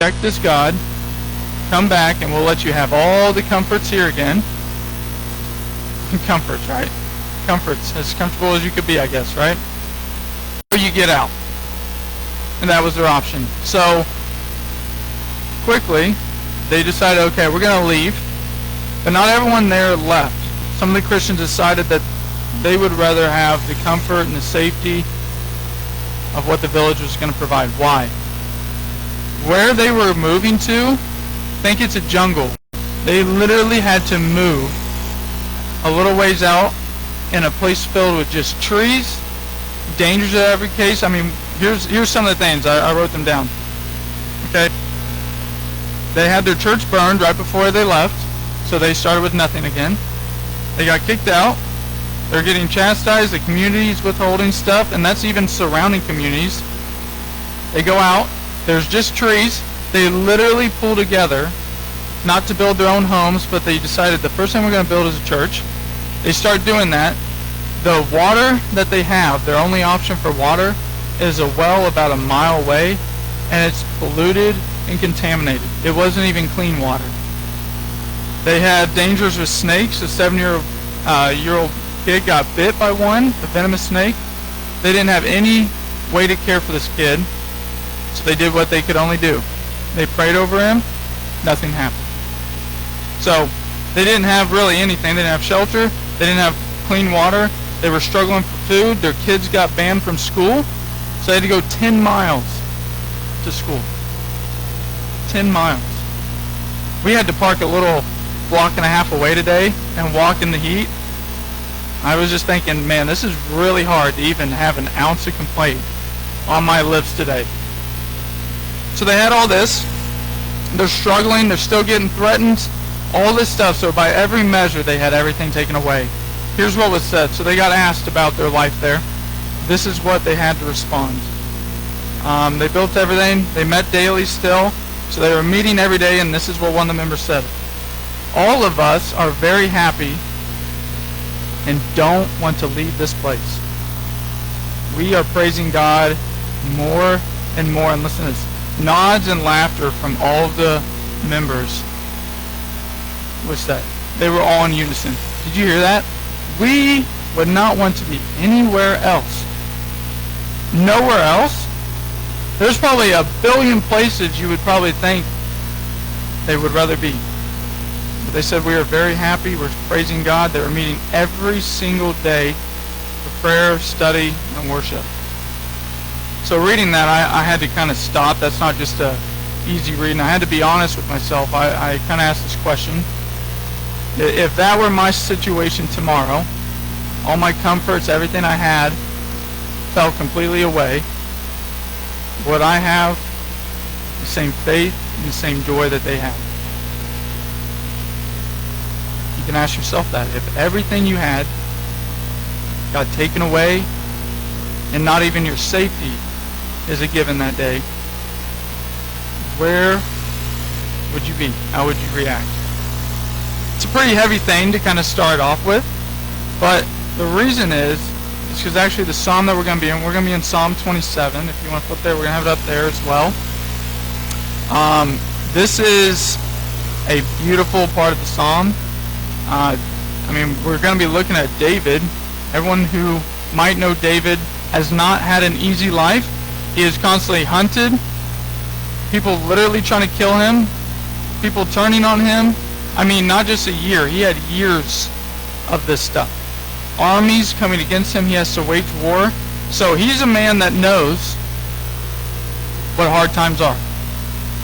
reject this God, come back, and we'll let you have all the comforts here again. Comforts, right? Comforts, as comfortable as you could be, I guess, right? Or you get out. And that was their option. So, quickly, they decided, okay, we're going to leave. But not everyone there left. Some of the Christians decided that they would rather have the comfort and the safety of what the village was going to provide. Why? Where they were moving to, think it's a jungle. They literally had to move a little ways out in a place filled with just trees, dangers in every case. I mean, here's some of the things. I wrote them down. Okay? They had their church burned right before they left, so they started with nothing again. They got kicked out. They're getting chastised. The community's withholding stuff, and that's even surrounding communities. They go out. There's just trees. They literally pull together, not to build their own homes, but they decided the first thing we're going to build is a church. They start doing that. The water that they have, their only option for water, is a well about a mile away, and it's polluted and contaminated. It wasn't even clean water. They had dangers with snakes. A 7-year-old kid got bit by one, a venomous snake. They didn't have any way to care for this kid, so they did what they could only do. They prayed over him. Nothing happened. So they didn't have really anything. They didn't have shelter. They didn't have clean water. They were struggling for food. Their kids got banned from school, so they had to go 10 miles to school. 10 miles. We had to park a little block and a half away today and walk in the heat. I was just thinking, man, this is really hard to even have an ounce of complaint on my lips today. So they had all this. They're struggling. They're still getting threatened. All this stuff. So by every measure, they had everything taken away. Here's what was said. So they got asked about their life there. This is what they had to respond. They built everything. They met daily still. So they were meeting every day, and this is what one of the members said. All of us are very happy and don't want to leave this place. We are praising God more and more. And listen to this. Nods and laughter from all of the members. What's that? They were all in unison. Did you hear that? We would not want to be anywhere else. Nowhere else? There's probably a billion places you would probably think they would rather be. But they said we are very happy. We're praising God. They were meeting every single day for prayer, study, and worship. So reading that, I had to kind of stop. That's not just a easy reading. I had to be honest with myself. I kind of asked this question. If that were my situation tomorrow, all my comforts, everything I had, fell completely away, would I have the same faith and the same joy that they had? You can ask yourself that. If everything you had got taken away and not even your safety is a given that day, where would you be? How would you react? It's a pretty heavy thing to kind of start off with, but the reason is because actually the psalm that we're going to be in Psalm 27. If you want to flip there, we're going to have it up there as well. This is a beautiful part of the psalm. We're going to be looking at David. Everyone who might know David has not had an easy life. He is constantly hunted. People literally trying to kill him. People turning on him. I mean, not just a year. He had years of this stuff. Armies coming against him. He has to wage war. So he's a man that knows what hard times are.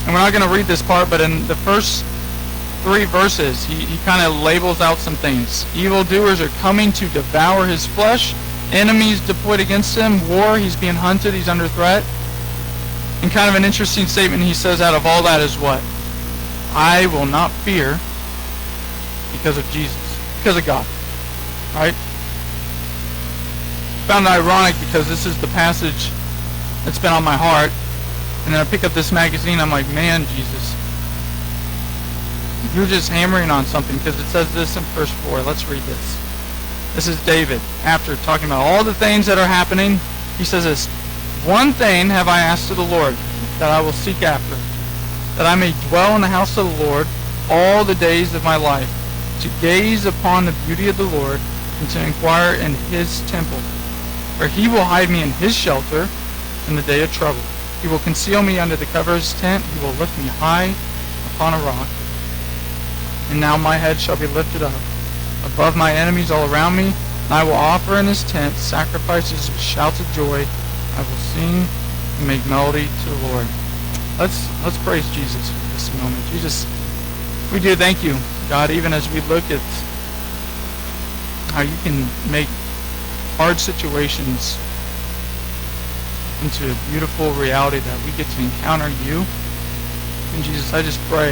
And we're not going to read this part, but in the first 3 verses, he kind of labels out some things. Evildoers are coming to devour his flesh. Enemies deployed against him. War, he's being hunted. He's under threat. And kind of an interesting statement he says out of all that is what? I will not fear because of Jesus. Because of God. Right? Found it ironic because this is the passage that's been on my heart. And then I pick up this magazine. I'm like, man, Jesus. You're just hammering on something because it says this in verse 4. Let's read this. This is David. After talking about all the things that are happening, he says this. One thing have I asked of the Lord that I will seek after, that I may dwell in the house of the Lord all the days of my life, to gaze upon the beauty of the Lord and to inquire in his temple. For he will hide me in his shelter in the day of trouble. He will conceal me under the cover of his tent. He will lift me high upon a rock. And now my head shall be lifted up above my enemies all around me. And I will offer in his tent sacrifices with shouts of joy. I will sing and make melody to the Lord. Let's praise Jesus for this moment. Jesus, we do thank you, God, even as we look at how you can make hard situations into a beautiful reality that we get to encounter you. And Jesus, I just pray,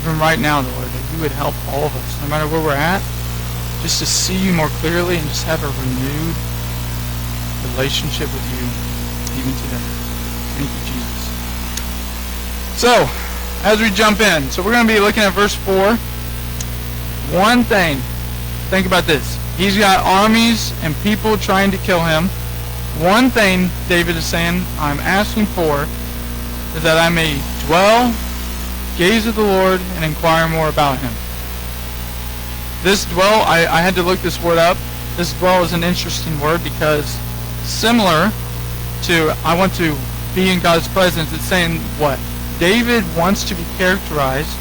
even right now, Lord, that you would help all of us, no matter where we're at, just to see you more clearly and just have a renewed relationship with you even today. Thank you, Jesus. So, as we jump in, so we're going to be looking at verse 4. One thing, think about this. He's got armies and people trying to kill him. One thing David is saying, I'm asking for, is that I may dwell, gaze at the Lord, and inquire more about him. This dwell, I had to look this word up. This dwell is an interesting word because similar to I want to be in God's presence, it's saying what? David wants to be characterized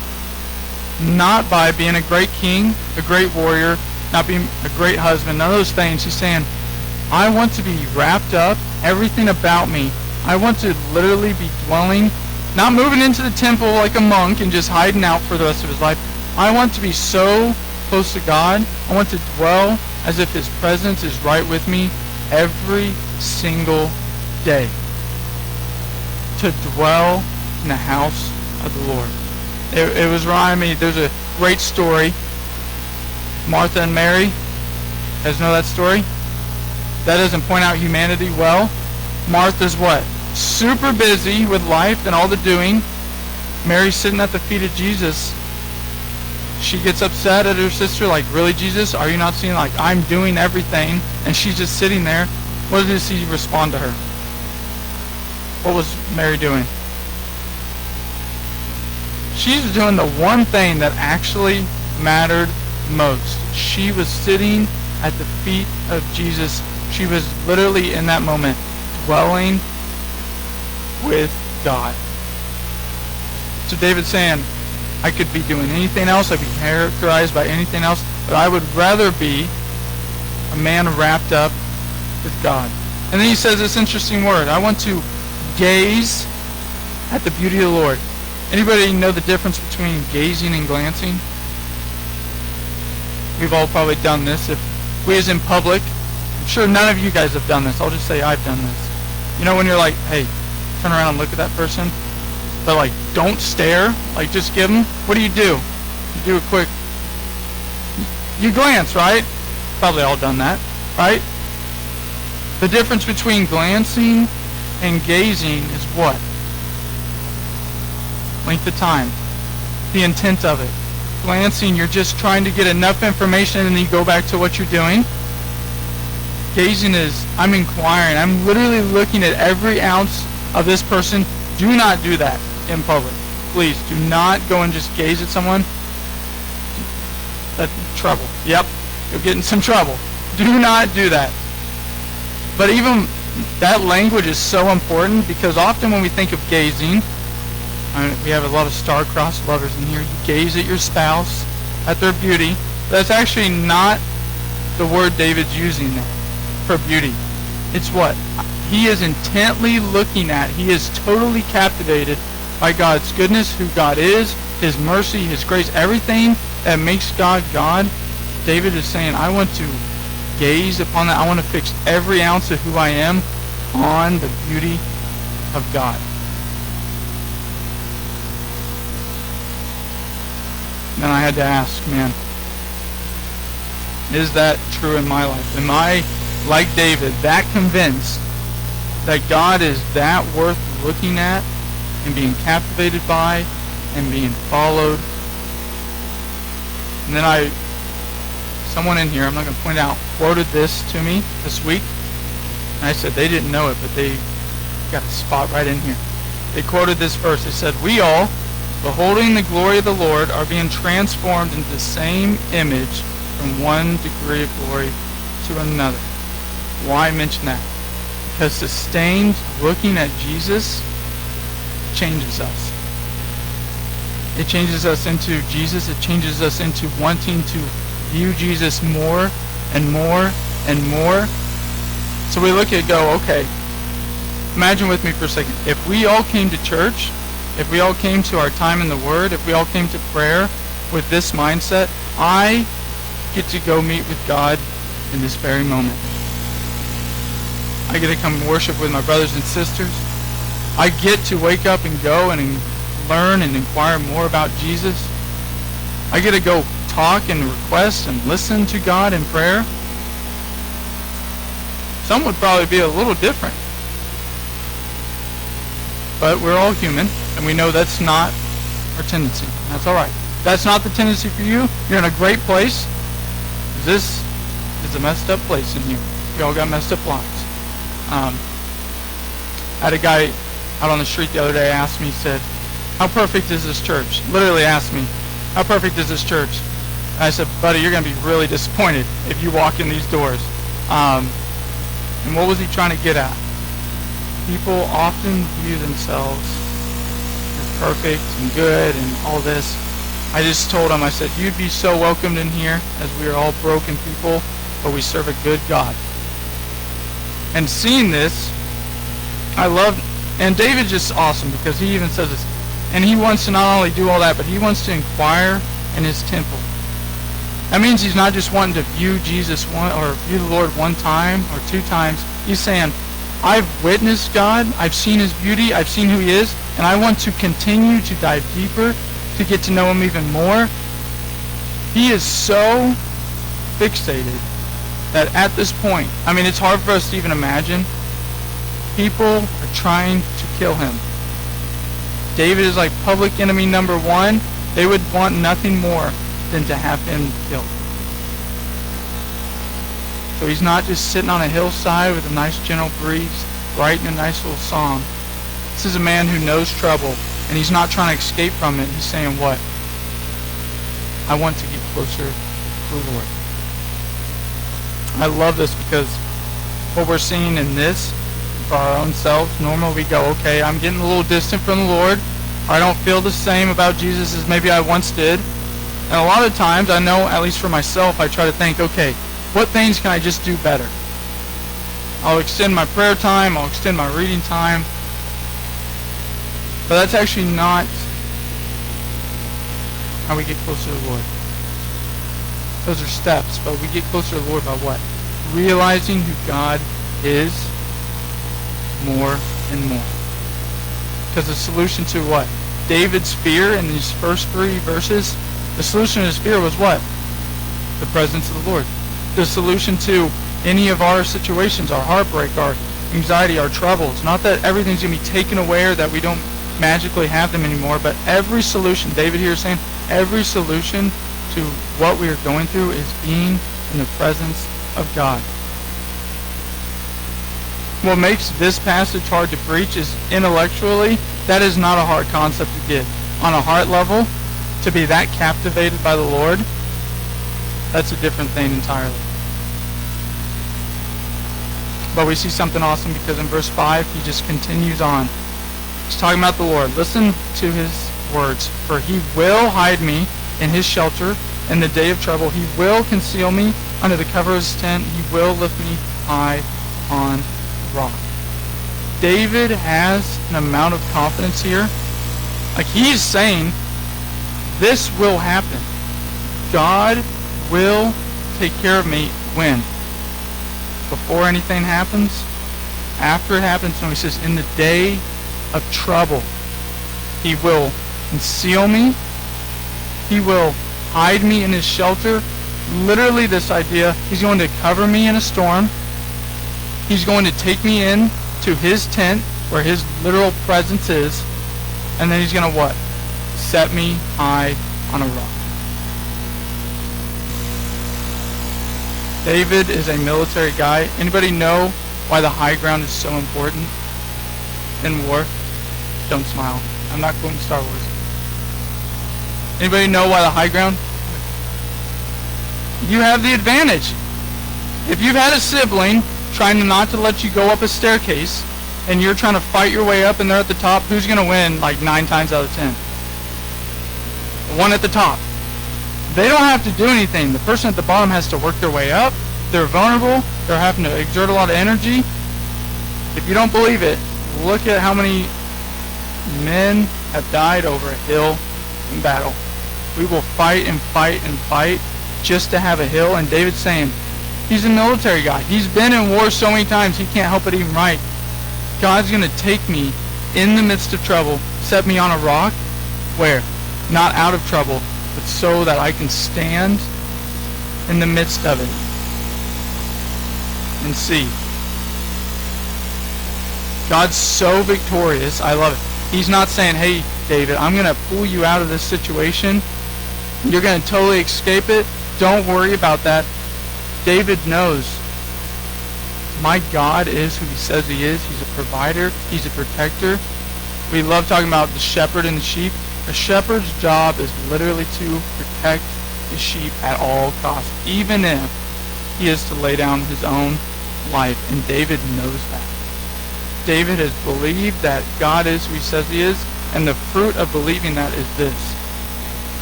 not by being a great king, a great warrior, not being a great husband, none of those things. He's saying, I want to be wrapped up, everything about me. I want to literally be dwelling, not moving into the temple like a monk and just hiding out for the rest of his life. I want to be so close to God. I want to dwell as if his presence is right with me every single day. To dwell in the house of the Lord. It was reminding me, there's a great story, Martha and Mary. You guys know that story? That doesn't point out humanity well. Martha's what? Super busy with life and all the doing. Mary's sitting at the feet of Jesus. She gets upset at her sister, like, really, Jesus? Are you not seeing, like, I'm doing everything, and she's just sitting there? What does he respond to her? What was Mary doing? She's doing the one thing that actually mattered most. She was sitting at the feet of Jesus. She was literally in that moment dwelling with God. So David's saying, I could be doing anything else. I'd be characterized by anything else. But I would rather be a man wrapped up with God. And then he says this interesting word. I want to gaze at the beauty of the Lord. Anybody know the difference between gazing and glancing? We've all probably done this. If we as in public, I'm sure none of you guys have done this. I'll just say I've done this. You know when you're like, hey, turn around and look at that person, but like don't stare, like just give them. What do? You do a quick, you glance, right? Probably all done that, right? The difference between glancing and gazing is what? Length of time, the intent of it. Glancing, you're just trying to get enough information and then you go back to what you're doing. Gazing is, I'm inquiring. I'm literally looking at every ounce of this person. Do not do that in public. Please, do not go and just gaze at someone. That's trouble. Yep, you'll get in some trouble. Do not do that. But even that language is so important because often when we think of gazing, we have a lot of star-crossed lovers in here. You gaze at your spouse, at their beauty. That's actually not the word David's using there for beauty. It's what? He is intently looking at. He is totally captivated by God's goodness, who God is, his mercy, his grace, everything that makes God God. David is saying, I want to gaze upon that. I want to fix every ounce of who I am on the beauty of God. And then I had to ask, man, is that true in my life? Am I, like David, that convinced that God is that worth looking at and being captivated by and being followed? And then someone in here, I'm not going to point out, quoted this to me this week. And I said they didn't know it, but they got a spot right in here. They quoted this verse. They said, we all beholding the glory of the Lord, are being transformed into the same image from one degree of glory to another. Why mention that? Because sustained looking at Jesus changes us. It changes us into Jesus. It changes us into wanting to view Jesus more and more and more. So we look at it and go, okay, imagine with me for a second. If we all came to church, if we all came to our time in the Word, if we all came to prayer with this mindset, I get to go meet with God in this very moment. I get to come worship with my brothers and sisters. I get to wake up and go and learn and inquire more about Jesus. I get to go talk and request and listen to God in prayer. Some would probably be a little different. But we're all human, and we know that's not our tendency. That's all right. That's not the tendency for you. You're in a great place. This is a messed up place in here. We all got messed up lives. I had a guy out on the street the other day asked me, he said, how perfect is this church? Literally asked me, how perfect is this church? And I said, buddy, you're going to be really disappointed if you walk in these doors. And what was he trying to get at? People often view themselves as perfect and good and all this. I just told him, I said, you'd be so welcomed in here as we are all broken people, but we serve a good God. And seeing this, I love, and David's just awesome because he even says this, and he wants to not only do all that, but he wants to inquire in his temple. That means he's not just wanting to view Jesus one or view the Lord one time or two times. He's saying, I've witnessed God, I've seen his beauty, I've seen who he is, and I want to continue to dive deeper to get to know him even more. He is so fixated that at this point, I mean, it's hard for us to even imagine, people are trying to kill him. David is like public enemy number one. They would want nothing more than to have him killed. So he's not just sitting on a hillside with a nice gentle breeze, writing a nice little psalm. This is a man who knows trouble, and he's not trying to escape from it. He's saying, what? I want to get closer to the Lord. I love this because what we're seeing in this for our own selves, normally we go, okay, I'm getting a little distant from the Lord. Or I don't feel the same about Jesus as maybe I once did. And a lot of times, I know, at least for myself, I try to think, okay, what things can I just do better? I'll extend my prayer time, I'll extend my reading time. But that's actually not how we get closer to the Lord. Those are steps, but we get closer to the Lord by what? Realizing who God is more and more. Because the solution to what? David's fear in these first 3 verses, the solution to his fear was what? The presence of the Lord. The solution to any of our situations, our heartbreak, our anxiety, our troubles. Not that everything's going to be taken away or that we don't magically have them anymore, but every solution, David here is saying, every solution to what we are going through is being in the presence of God. What makes this passage hard to preach is intellectually, that is not a hard concept to get. On a heart level, to be that captivated by the Lord, that's a different thing entirely. But we see something awesome because in verse 5, he just continues on. He's talking about the Lord. Listen to his words. For he will hide me in his shelter in the day of trouble. He will conceal me under the cover of his tent. He will lift me high on the rock. David has an amount of confidence here. Like he's saying, this will happen. God will take care of me when? Before anything happens? After it happens? No, he says, in the day of trouble. He will conceal me. He will hide me in his shelter. Literally this idea, he's going to cover me in a storm. He's going to take me in to his tent where his literal presence is. And then he's going to what? Set me high on a rock. David is a military guy. Anybody know why the high ground is so important in war? Don't smile. I'm not quoting Star Wars. Anybody know why the high ground? You have the advantage. If you've had a sibling trying not to let you go up a staircase, and you're trying to fight your way up and they're at the top, who's going to win like 9 times out of 10? The one at the top. They don't have to do anything. The person at the bottom has to work their way up. They're vulnerable. They're having to exert a lot of energy. If you don't believe it, look at how many men have died over a hill in battle. We will fight and fight and fight just to have a hill. And David's saying, he's a military guy. He's been in war so many times, he can't help it even right. God's going to take me in the midst of trouble, set me on a rock, where? Not out of trouble, but so that I can stand in the midst of it and see. God's so victorious. I love it. He's not saying, hey, David, I'm going to pull you out of this situation. You're going to totally escape it. Don't worry about that. David knows my God is who he says he is. He's a provider. He's a protector. We love talking about the shepherd and the sheep. A shepherd's job is literally to protect his sheep at all costs, even if he is to lay down his own life. And David knows that. David has believed that God is who he says he is, and the fruit of believing that is this: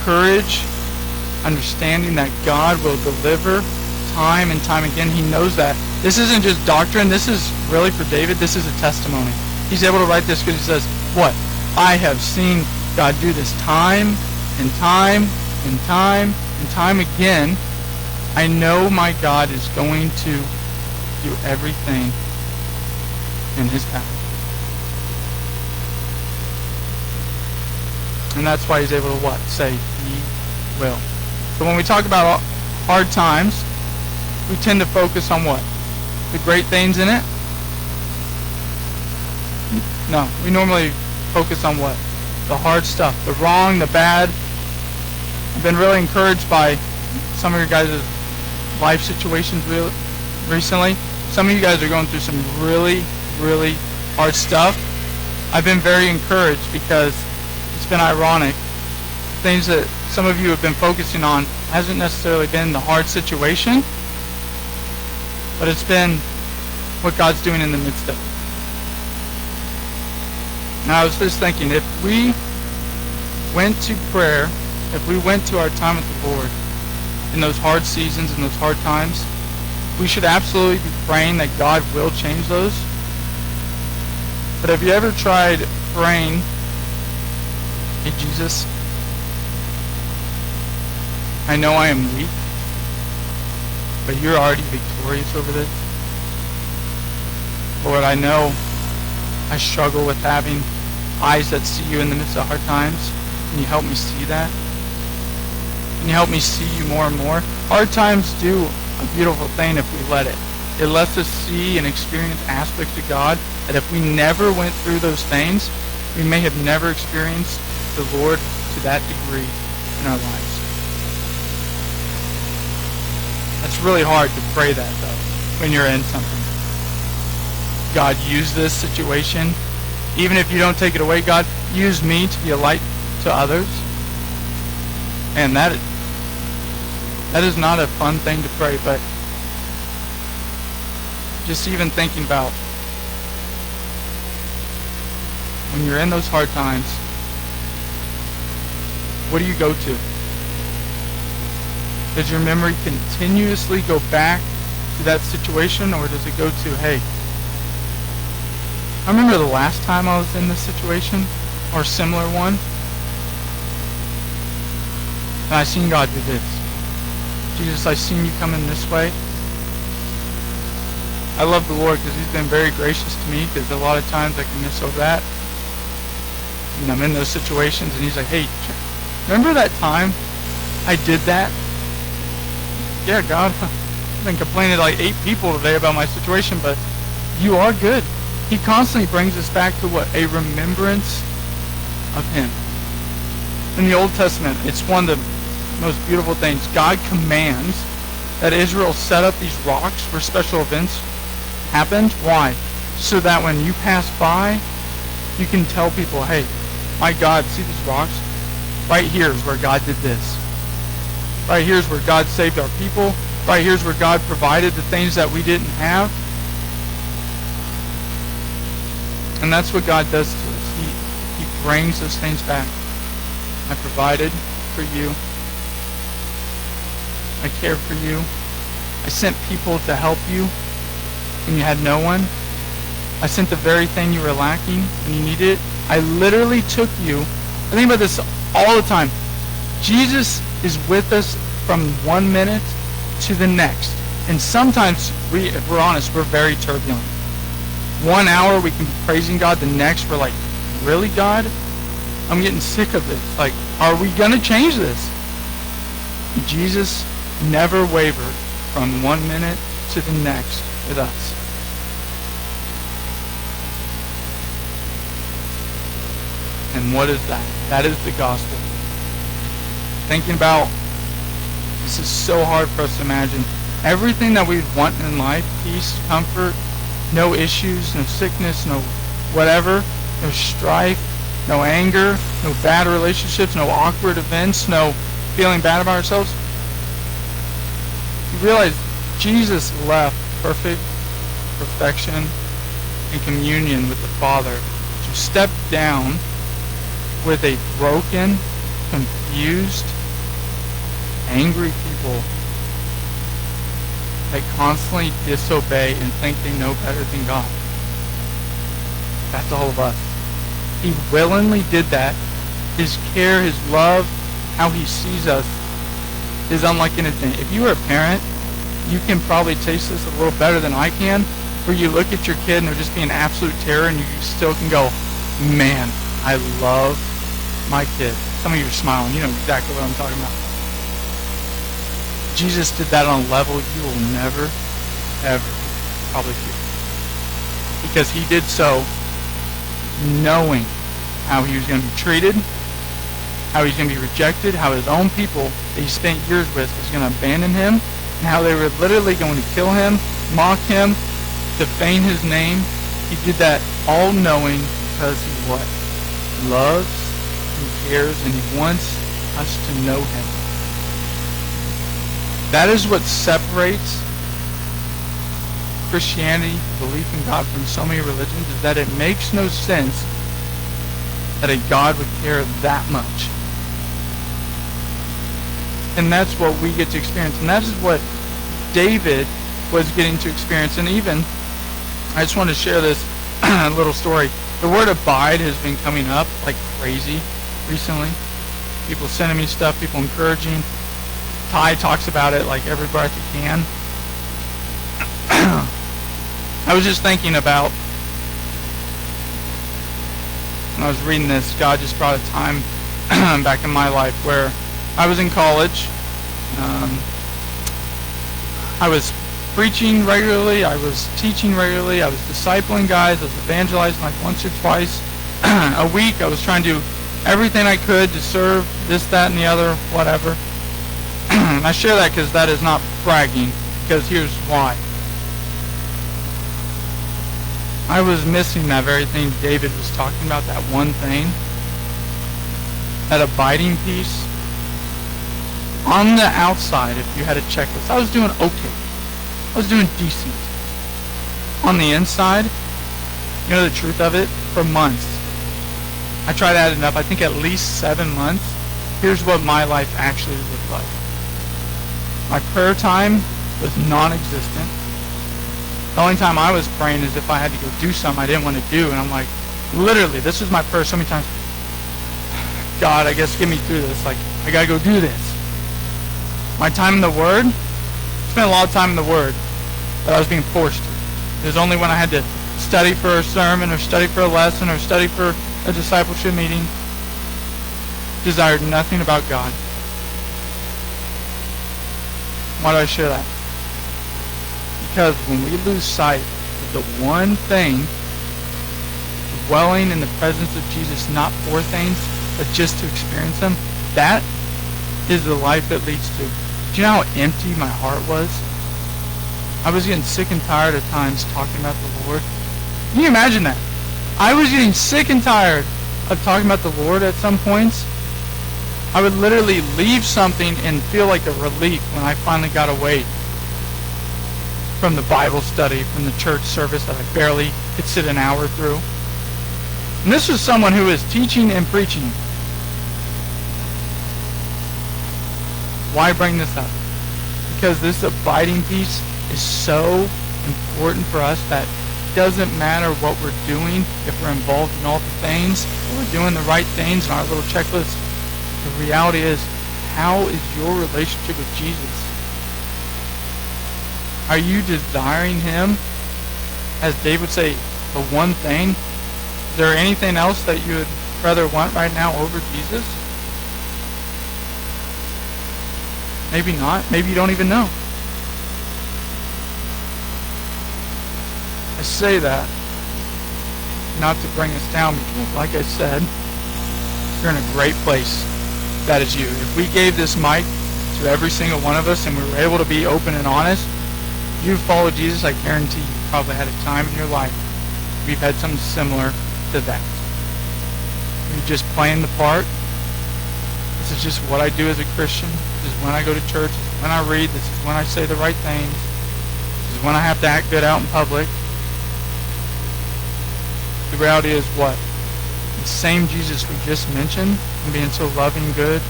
courage, understanding that God will deliver time and time again. He knows that. This isn't just doctrine. This is really, for David, this is a testimony. He's able to write this because he says, what? I have seen God do this time and time and time and time again. I know my God is going to do everything in his power. And that's why he's able to what? Say, he will. So when we talk about hard times, we tend to focus on what? The great things in it? No, we normally focus on what? The hard stuff, the wrong, the bad. I've been really encouraged by some of your guys' life situations recently. Some of you guys are going through some really, really hard stuff. I've been very encouraged because it's been ironic. Things that some of you have been focusing on hasn't necessarily been the hard situation, but it's been what God's doing in the midst of it. And I was just thinking, if we went to prayer, if we went to our time with the Lord in those hard seasons and those hard times, we should absolutely be praying that God will change those. But have you ever tried praying, hey Jesus, I know I am weak, but you're already victorious over this. Lord, I know I struggle with having eyes that see you in the midst of hard times. Can you help me see that? Can you help me see you more and more? Hard times do a beautiful thing if we let it. It lets us see and experience aspects of God that if we never went through those things, we may have never experienced the Lord to that degree in our lives. It's really hard to pray that, though, when you're in something. God, use this situation. Even if you don't take it away, God, use me to be a light to others. And that is not a fun thing to pray, but just even thinking about when you're in those hard times, what do you go to? Does your memory continuously go back to that situation, or does it go to, hey, I remember the last time I was in this situation, or a similar one, and I seen God do this. Jesus, I seen you come in this way. I love the Lord because he's been very gracious to me, because a lot of times I can miss over that. And I'm in those situations and he's like, hey, remember that time I did that? Yeah, God, I've been complaining to like 8 people today about my situation, but you are good. He constantly brings us back to what? A remembrance of him. In the Old Testament, it's one of the most beautiful things. God commands that Israel set up these rocks where special events happened. Why? So that when you pass by, you can tell people, hey, my God, see these rocks? Right here is where God did this. Right here is where God saved our people. Right here is where God provided the things that we didn't have. And that's what God does to us. He brings those things back. I provided for you. I cared for you. I sent people to help you when you had no one. I sent the very thing you were lacking when you needed it. I literally took you. I think about this all the time. Jesus is with us from 1 minute to the next. And sometimes, if we're honest, we're very turbulent. 1 hour we can be praising God. The next we're like, really, God? I'm getting sick of this. Like, are we going to change this? Jesus never wavered from 1 minute to the next with us. And what is that? That is the gospel. Thinking about, this is so hard for us to imagine. Everything that we want in life, peace, comfort, no issues, no sickness, no whatever, no strife, no anger, no bad relationships, no awkward events, no feeling bad about ourselves. You realize Jesus left perfection and communion with the Father to step down with a broken, confused, angry people that constantly disobey and think they know better than God. That's all of us. He willingly did that. His care, his love, how he sees us is unlike anything. If you are a parent, you can probably taste this a little better than I can, where you look at your kid and they're just being absolute terror and you still can go, man, I love my kid. Some of you are smiling. You know exactly what I'm talking about. Jesus did that on a level you will never, ever probably feel. Because he did so knowing how he was going to be treated, how he's going to be rejected, how his own people that he spent years with was going to abandon him, and how they were literally going to kill him, mock him, defame his name. He did that all knowing because he what? Loves and cares, and he wants us to know him. That is what separates Christianity, belief in God, from so many religions, is that it makes no sense that a God would care that much. And that's what we get to experience. And that is what David was getting to experience. And even, I just want to share this little story. The word abide has been coming up like crazy recently. People sending me stuff, people encouraging. Ty talks about it like every breath he can. I was just thinking about, when I was reading this, God just brought a time back in my life where I was in college. I was preaching regularly. I was teaching regularly. I was discipling guys. I was evangelizing like once or twice a week. I was trying to do everything I could to serve this, that, and the other, whatever. And I share that because that is not bragging, because here's why. I was missing that very thing David was talking about, that one thing, that abiding peace. On the outside, if you had a checklist, I was doing okay. I was doing decent. On the inside, you know the truth of it, for months. I tried adding up, I think at least 7 months. Here's what my life actually looked like. My prayer time was non-existent. The only time I was praying is if I had to go do something I didn't want to do. And I'm like, literally, this was my prayer so many times. God, I guess get me through this. Like, I got to go do this. My time in the Word, I spent a lot of time in the Word, but I was being forced to. It was only when I had to study for a sermon or study for a lesson or study for a discipleship meeting. Desired nothing about God. Why do I share that? Because when we lose sight of the one thing, dwelling in the presence of Jesus, not for things, but just to experience Him, that is the life it leads to. Do you know how empty my heart was? I was getting sick and tired at times talking about the Lord. Can you imagine that? I was getting sick and tired of talking about the Lord at some points. I would literally leave something and feel like a relief when I finally got away from the Bible study, from the church service that I barely could sit an hour through. And this was someone who was teaching and preaching. Why bring this up? Because this abiding peace is so important for us that it doesn't matter what we're doing, if we're involved in all the things, or we're doing the right things in our little checklist. The reality is, how is your relationship with Jesus? Are you desiring him? As David would say, the one thing? Is there anything else that you would rather want right now over Jesus? Maybe not. Maybe you don't even know. I say that not to bring us down because, like I said, you're in a great place. That is you. If we gave this mic to every single one of us and we were able to be open and honest, you follow Jesus, I guarantee you probably had a time in your life we've had something similar to that. You're just playing the part. This is just what I do as a Christian. This is when I go to church. This is when I read. This is when I say the right things. This is when I have to act good out in public. The reality is what? The same Jesus we just mentioned, and being so loving and good,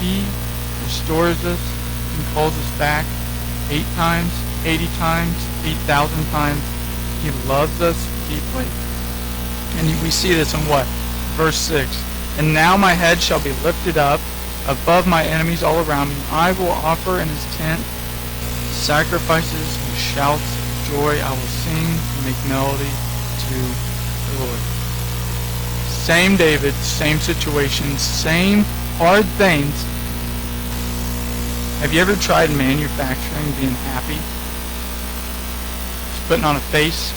he restores us and calls us back 8 times, 80 times, 8,000 times. He loves us deeply. And we see this in what? Verse 6. And now my head shall be lifted up above my enemies all around me. I will offer in his tent sacrifices with shouts of joy. I will sing and make melody to the Lord. Same David, same situation, same hard things. Have you ever tried manufacturing being happy? Just putting on a face?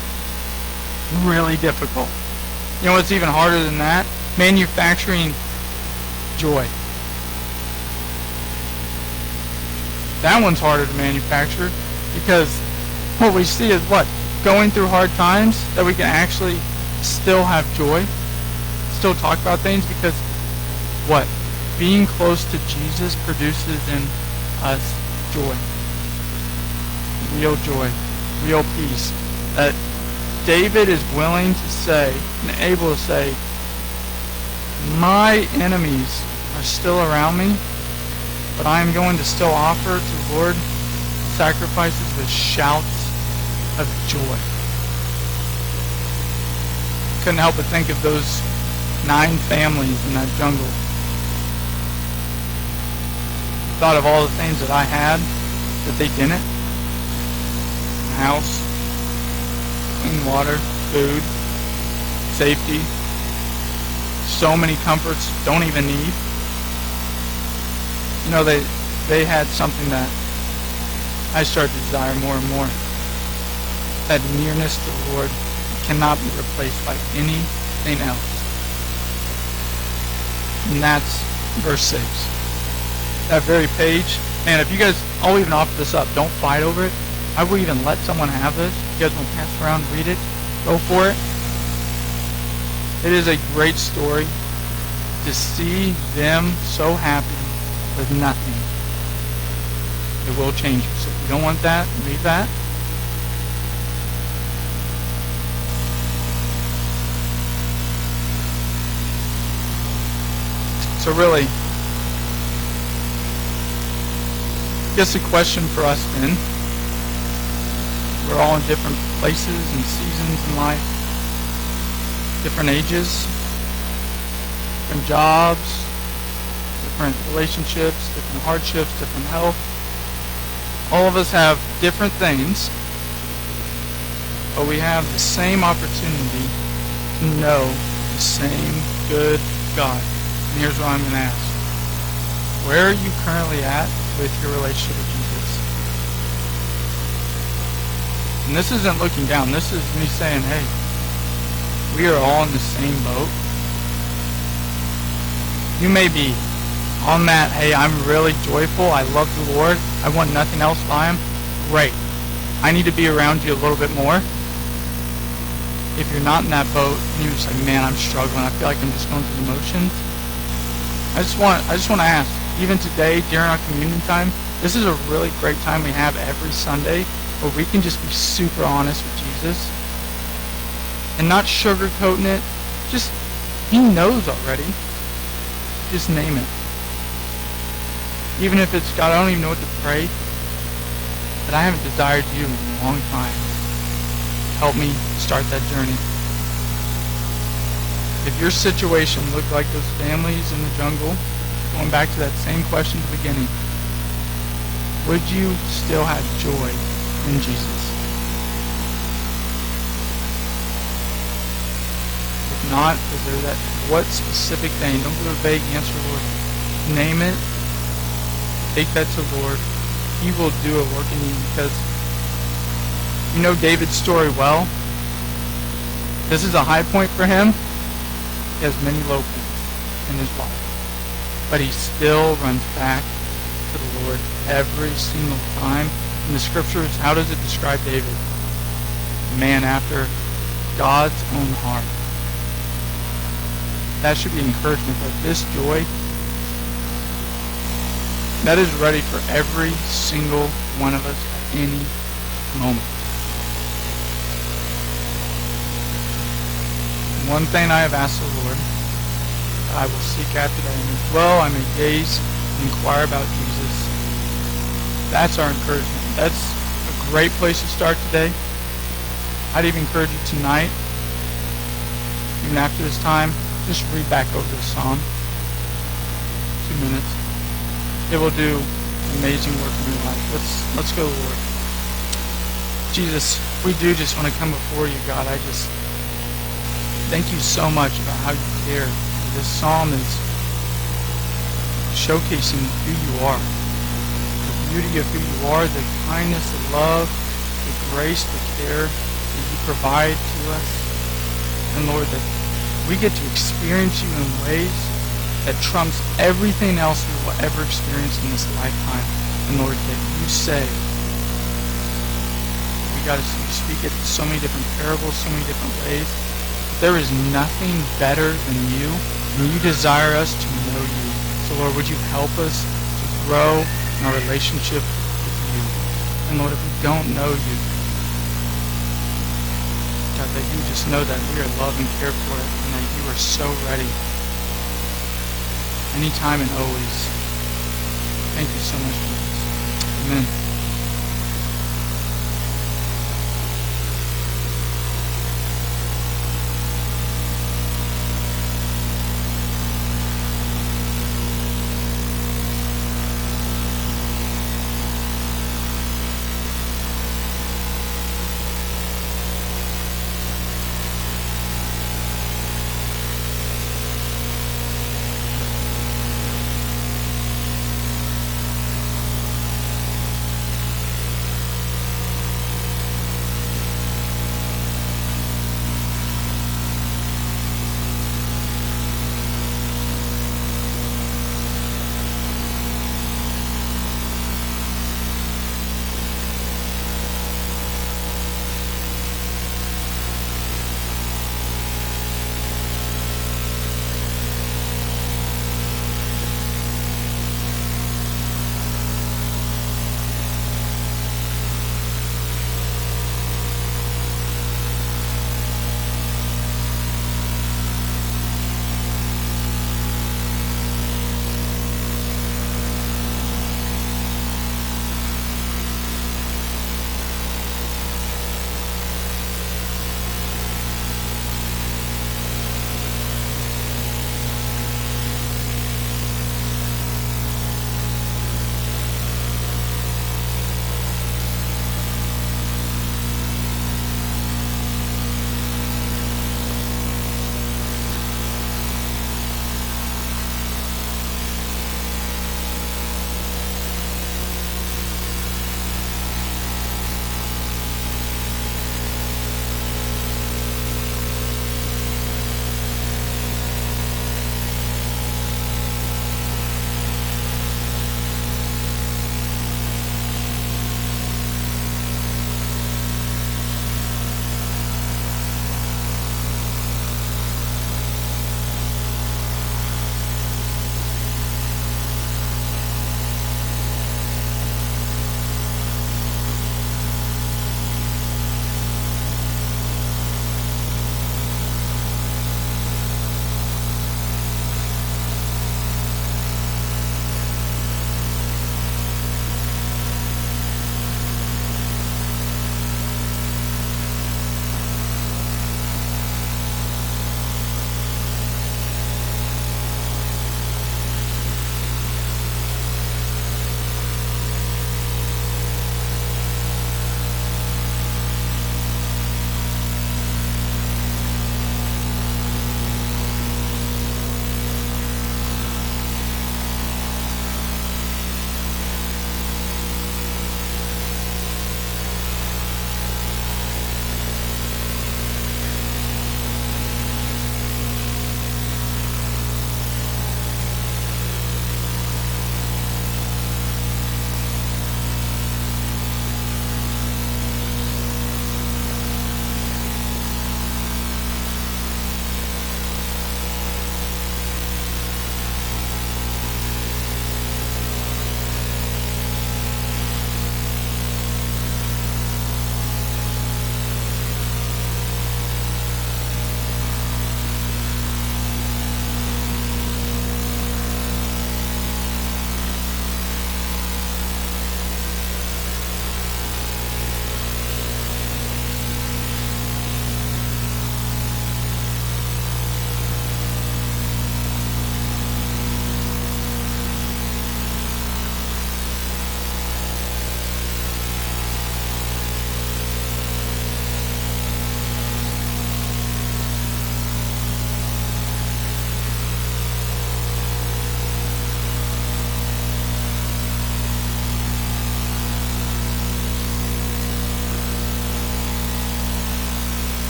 Really difficult. You know what's even harder than that? Manufacturing joy. That one's harder to manufacture because what we see is what? Going through hard times that we can actually still have joy, still talk about things because what? Being close to Jesus produces in us joy. Real joy. Real peace. That David is willing to say and able to say, my enemies are still around me, but I am going to still offer to the Lord sacrifices with shouts of joy. Couldn't help but think of those 9 families in that jungle. Thought of all the things that I had that they didn't. A house, clean water, food, safety, so many comforts don't even need. You know, they had something that I started to desire more and more. That nearness to the Lord cannot be replaced by anything else. And that's verse 6. That very page. Man, if you guys, I'll even offer this up. Don't fight over it. I will even let someone have this. If you guys want to pass around and read it, go for it. It is a great story to see them so happy with nothing. It will change you. So if you don't want that, leave that. So really, I guess a question for us then, we're all in different places and seasons in life, different ages, different jobs, different relationships, different hardships, different health. All of us have different things, but we have the same opportunity to know the same good God. And here's what I'm going to ask. Where are you currently at with your relationship with Jesus? And this isn't looking down. This is me saying, hey, we are all in the same boat. You may be on that, hey, I'm really joyful. I love the Lord. I want nothing else by him. Great. I need to be around you a little bit more. If you're not in that boat, and you're just like, man, I'm struggling. I feel like I'm just going through the motions. I just want to ask, even today during our communion time, this is a really great time we have every Sunday where we can just be super honest with Jesus and not sugarcoating it. Just, he knows already. Just name it. Even if it's, God, I don't even know what to pray, but I haven't desired you in a long time. Help me start that journey. If your situation looked like those families in the jungle, going back to that same question at the beginning, would you still have joy in Jesus? If not, is there that, what specific thing? Don't give a vague answer, Lord. Name it. Take that to the Lord. He will do a work in you, because you know David's story well. This is a high point for him. He has many low points in his life. But he still runs back to the Lord every single time. In the scriptures, how does it describe David? A man after God's own heart. That should be encouragement, that this joy, that is ready for every single one of us at any moment. One thing I have asked the Lord, I will seek after that, and as well I may gaze and inquire about Jesus. That's our encouragement. That's a great place to start today. I'd even encourage you tonight, even after this time, just read back over this psalm. 2 minutes. It will do amazing work in your life. Let's go, Lord. Jesus, we do just want to come before you, God. I just thank you so much about how you care. This psalm is showcasing who you are. The beauty of who you are, the kindness, the love, the grace, the care that you provide to us. And Lord, that we get to experience you in ways that trumps everything else we will ever experience in this lifetime. And Lord, that you say, we got to speak it in so many different parables, so many different ways. There is nothing better than you, and you desire us to know you. So Lord, would you help us to grow in our relationship with you? And Lord, if we don't know you, God, that you just know that we are loved and cared for, and that you are so ready, anytime and always. Thank you so much, Jesus. Amen.